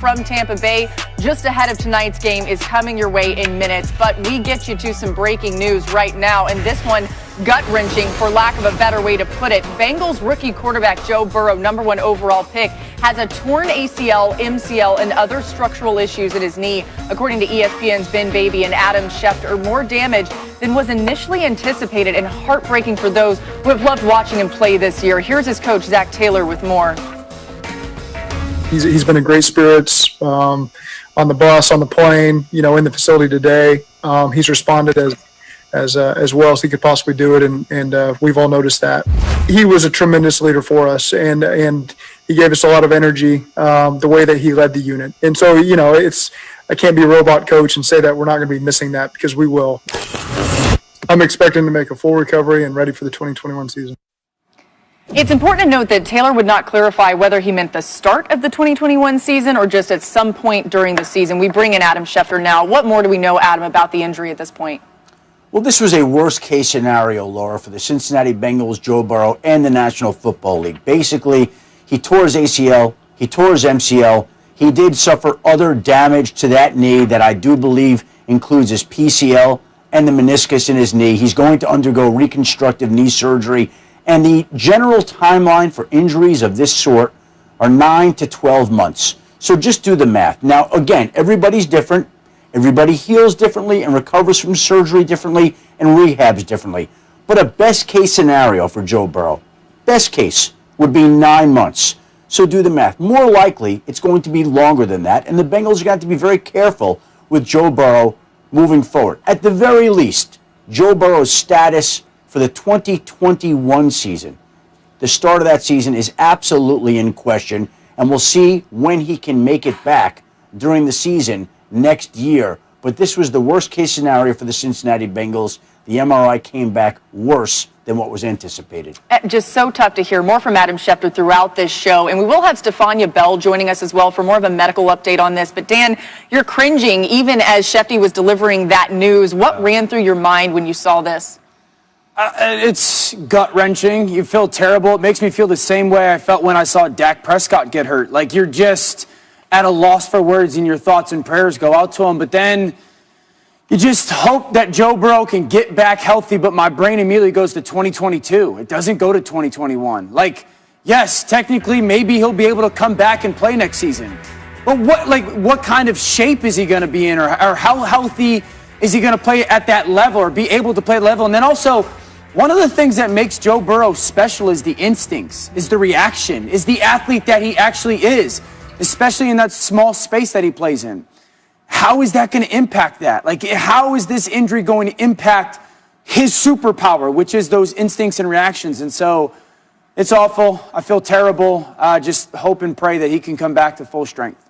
From Tampa Bay, just ahead of tonight's game, is coming your way in minutes. But we get you to some breaking news right now, and this one gut-wrenching, for lack of a better way to put it. Bengals rookie quarterback Joe Burrow, #1 overall pick, has a torn ACL, MCL, and other structural issues in his knee. According to ESPN's Ben Baby and Adam Schefter, more damage than was initially anticipated, and heartbreaking for those who have loved watching him play this year. Here's his coach, Zach Taylor, with more. He's been in great spirits on the bus, on the plane, in the facility today. He's responded as well as he could possibly do it, and we've all noticed that. He was a tremendous leader for us, and he gave us a lot of energy, the way that he led the unit. And so, I can't be a robot coach and say that we're not going to be missing that, because we will. I'm expecting to make a full recovery and ready for the 2021 season. It's important to note that Taylor would not clarify whether he meant the start of the 2021 season or just at some point during the season. We bring in Adam Schefter now. What more do we know, Adam, about the injury at this point? Well, this was a worst-case scenario, Laura, for the Cincinnati Bengals, Joe Burrow, and the National Football League. Basically, he tore his ACL, he tore his MCL. He did suffer other damage to that knee that I do believe includes his PCL and the meniscus in his knee. He's going to undergo reconstructive knee surgery. And the general timeline for injuries of this sort are 9 to 12 months. So just do the math. Now, again, everybody's different. Everybody heals differently and recovers from surgery differently and rehabs differently. But a best case scenario for Joe Burrow, best case, would be 9 months. So do the math. More likely, it's going to be longer than that. And the Bengals are going to be very careful with Joe Burrow moving forward. At the very least, Joe Burrow's status for the 2021 season. The start of that season is absolutely in question, and we'll see when he can make it back during the season next year. But this was the worst case scenario for the Cincinnati Bengals. The MRI came back worse than what was anticipated. Just so tough to hear. More from Adam Schefter throughout this show. And we will have Stefania Bell joining us as well for more of a medical update on this. But Dan, you're cringing even as Schefty was delivering that news. What ran through your mind when you saw this? It's gut-wrenching. You feel terrible. It makes me feel the same way I felt when I saw Dak Prescott get hurt. Like, you're just at a loss for words, and your thoughts and prayers go out to him. But then you just hope that Joe Burrow can get back healthy, but my brain immediately goes to 2022. It doesn't go to 2021. Like, yes, technically, maybe he'll be able to come back and play next season. But what kind of shape is he going to be in, or how healthy is he going to play at that level or be able to play at level? And then also, one of the things that makes Joe Burrow special is the instincts, is the reaction, is the athlete that he actually is, especially in that small space that he plays in. How is that going to impact that? Like, how is this injury going to impact his superpower, which is those instincts and reactions? And so it's awful. I feel terrible. Just hope and pray that he can come back to full strength.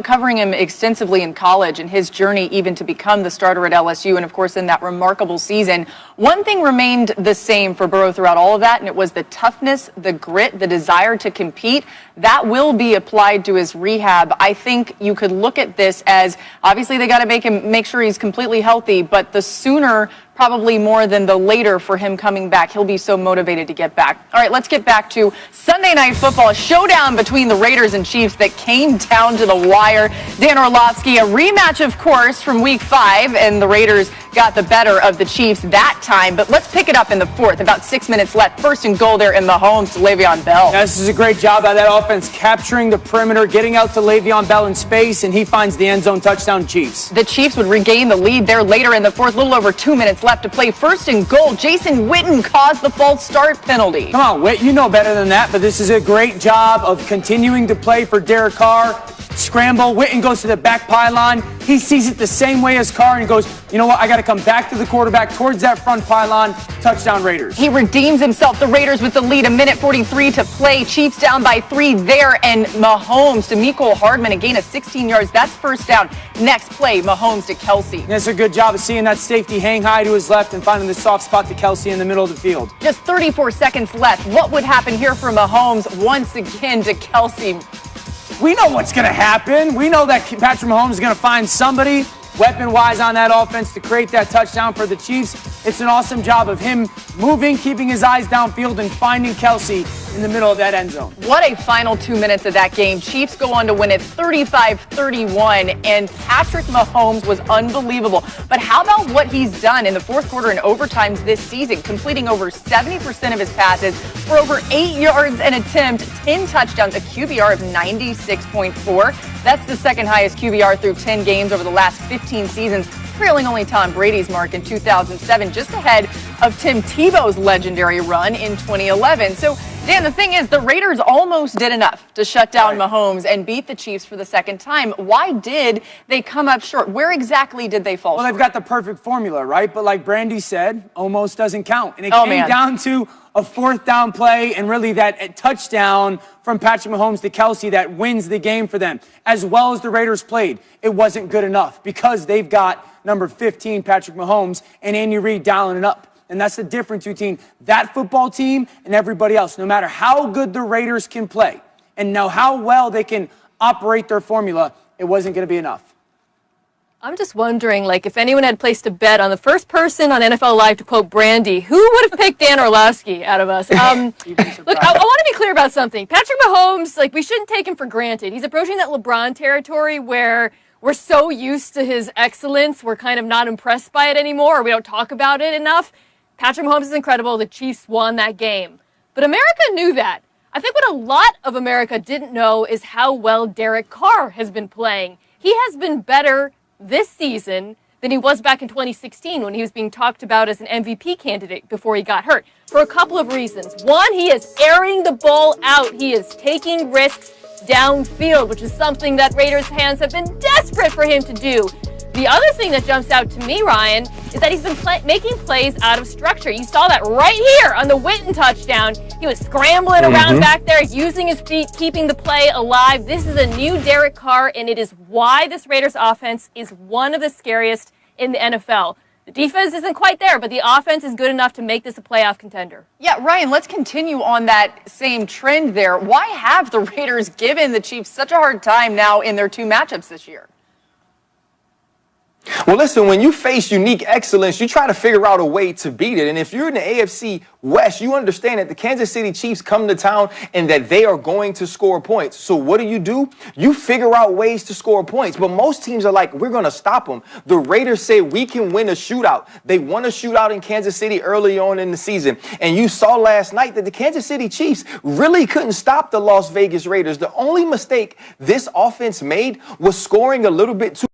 Covering him extensively in college and his journey even to become the starter at LSU and, of course, in that remarkable season, one thing remained the same for Burrow throughout all of that, and it was the toughness, the grit, the desire to compete. That will be applied to his rehab. I think you could look at this as, obviously, they got to make sure he's completely healthy, but the sooner probably more than the later for him coming back. He'll be so motivated to get back. All right, let's get back to Sunday Night Football, a showdown between the Raiders and Chiefs that came down to the wire. Dan Orlovsky, a rematch, of course, from Week 5, and the Raiders got the better of the Chiefs that time. But let's pick it up in the fourth. About 6 minutes left. First and goal there in Mahomes to Le'Veon Bell. Yeah, this is a great job by that offense, capturing the perimeter, getting out to Le'Veon Bell in space, and he finds the end zone touchdown, Chiefs. The Chiefs would regain the lead there later in the fourth. A little over 2 minutes left to play. First and goal. Jason Witten caused the false start penalty. Come on, Witt, you know better than that, but this is a great job of continuing to play for Derek Carr. Scramble. Witten goes to the back pylon. He sees it the same way as Carr and goes, you know what, I got to come back to the quarterback towards that front pylon. Touchdown Raiders. He redeems himself. The Raiders with the lead. 1:43 to play. Chiefs down by 3 there. And Mahomes to Mecole Hardman, a gain of 16 yards. That's first down. Next play, Mahomes to Kelsey. That's a good job of seeing that safety hang high to his left and finding the soft spot to Kelsey in the middle of the field. Just 34 seconds left. What would happen here for Mahomes? Once again to Kelsey. We know what's going to happen. We know that Patrick Mahomes is going to find somebody weapon-wise on that offense to create that touchdown for the Chiefs. It's an awesome job of him moving, keeping his eyes downfield, and finding Kelsey in the middle of that end zone. What a final 2 minutes of that game. Chiefs go on to win it 35-31, and Patrick Mahomes was unbelievable. But how about what he's done in the fourth quarter and overtimes this season, completing over 70% of his passes for over 8 yards an attempt, 10 touchdowns, a QBR of 96.4. That's the second highest QBR through 10 games over the last 15 seasons, trailing only Tom Brady's mark in 2007, just ahead of Tim Tebow's legendary run in 2011. So, Dan, the thing is, the Raiders almost did enough to shut down Mahomes and beat the Chiefs for the second time. Why did they come up short? Where exactly did they fall short? Well, they've got the perfect formula, right? But like Brandy said, almost doesn't count. And it came down to a fourth down play and really that touchdown from Patrick Mahomes to Kelsey that wins the game for them. As well as the Raiders played, it wasn't good enough because they've got number 15, Patrick Mahomes, and Andy Reid dialing it up. And that's the difference between that football team and everybody else. No matter how good the Raiders can play and know how well they can operate their formula, it wasn't going to be enough. I'm just wondering, like, if anyone had placed a bet on the first person on NFL Live to quote Brandy, who would have picked Dan Orlovsky out of us? Look, I want to be clear about something. Patrick Mahomes, like, we shouldn't take him for granted. He's approaching that LeBron territory where we're so used to his excellence, we're kind of not impressed by it anymore, or we don't talk about it enough. Patrick Mahomes is incredible. The Chiefs won that game. But America knew that. I think what a lot of America didn't know is how well Derek Carr has been playing. He has been better this season than he was back in 2016 when he was being talked about as an MVP candidate before he got hurt. For a couple of reasons. One, he is airing the ball out. He is taking risks downfield, which is something that Raiders fans have been desperate for him to do. The other thing that jumps out to me, Ryan, is that he's been making plays out of structure. You saw that right here on the Witten touchdown. He was scrambling around back there, using his feet, keeping the play alive. This is a new Derek Carr, and it is why this Raiders offense is one of the scariest in the NFL. The defense isn't quite there, but the offense is good enough to make this a playoff contender. Yeah, Ryan, let's continue on that same trend there. Why have the Raiders given the Chiefs such a hard time now in their two matchups this year? Well, listen, when you face unique excellence, you try to figure out a way to beat it. And if you're in the AFC West, you understand that the Kansas City Chiefs come to town and that they are going to score points. So what do? You figure out ways to score points. But most teams are like, we're going to stop them. The Raiders say we can win a shootout. They won a shootout in Kansas City early on in the season. And you saw last night that the Kansas City Chiefs really couldn't stop the Las Vegas Raiders. The only mistake this offense made was scoring a little bit too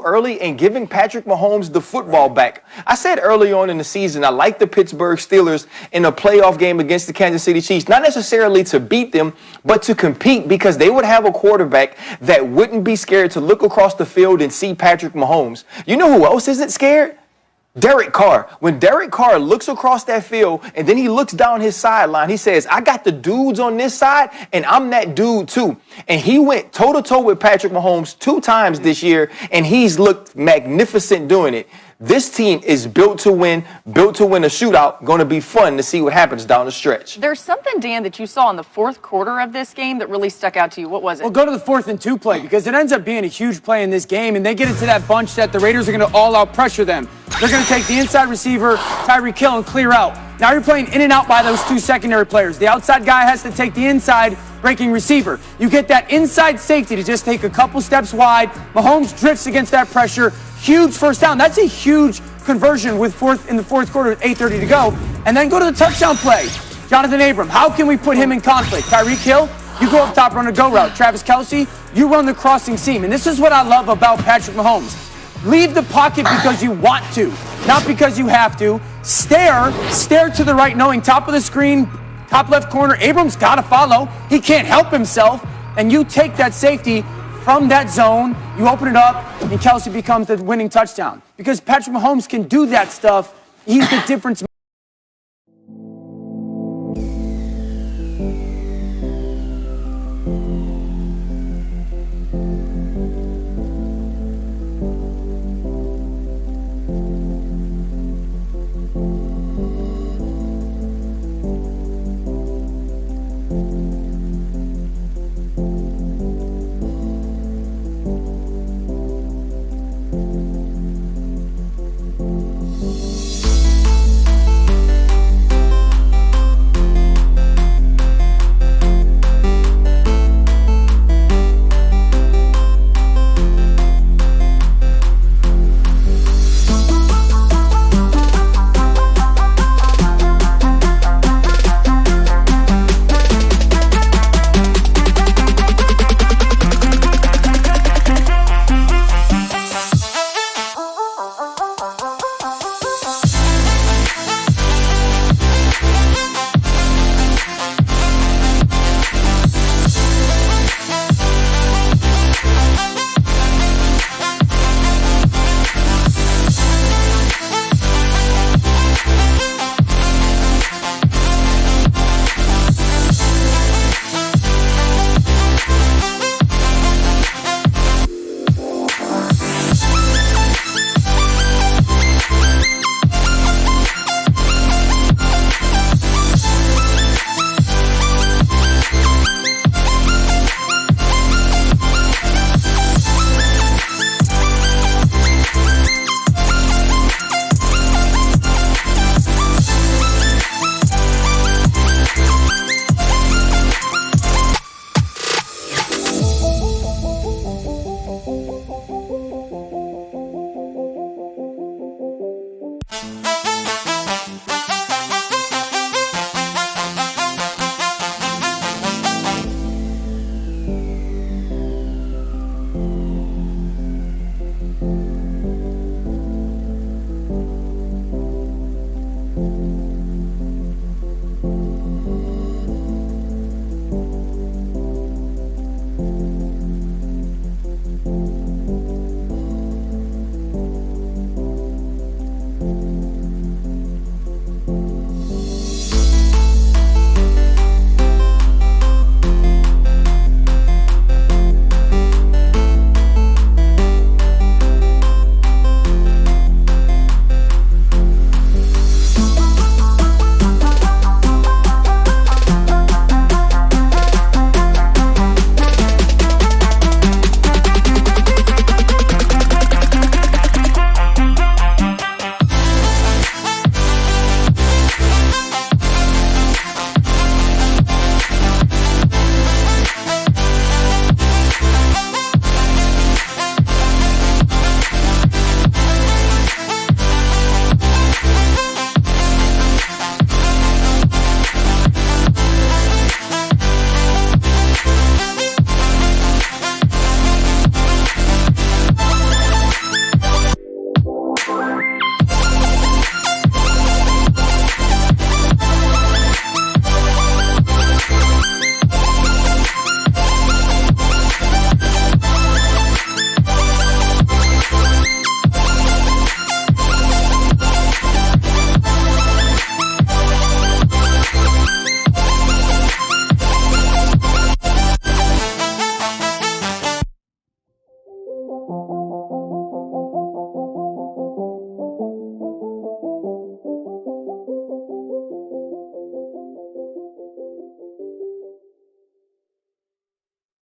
early and giving Patrick Mahomes the football back. I said early on in the season, I like the Pittsburgh Steelers in a playoff game against the Kansas City Chiefs, not necessarily to beat them, but to compete because they would have a quarterback that wouldn't be scared to look across the field and see Patrick Mahomes. You know who else isn't scared? Derek Carr. When Derek Carr looks across that field and then he looks down his sideline, he says, I got the dudes on this side and I'm that dude too. And he went toe-to-toe with Patrick Mahomes 2 times this year and he's looked magnificent doing it. This team is built to win a shootout. Going to be fun to see what happens down the stretch. There's something, Dan, that you saw in the fourth quarter of this game that really stuck out to you. What was it? Well, go to the 4th and 2 play because it ends up being a huge play in this game, and they get into that bunch that the Raiders are going to all-out pressure them. They're going to take the inside receiver, Tyreek Hill, and clear out. Now you're playing in and out by those 2 secondary players. The outside guy has to take the inside breaking receiver. You get that inside safety to just take a couple steps wide. Mahomes drifts against that pressure. Huge first down. That's a huge conversion in the fourth quarter with 8:30 to go. And then go to the touchdown play. Jonathan Abram, how can we put him in conflict? Tyreek Hill, you go up top, run a go route. Travis Kelce, you run the crossing seam. And this is what I love about Patrick Mahomes. Leave the pocket because you want to, not because you have to. Stare to the right, knowing top of the screen, top left corner, Abrams got to follow. He can't help himself. And you take that safety from that zone, you open it up, and Kelce becomes the winning touchdown. Because Patrick Mahomes can do that stuff. He's the difference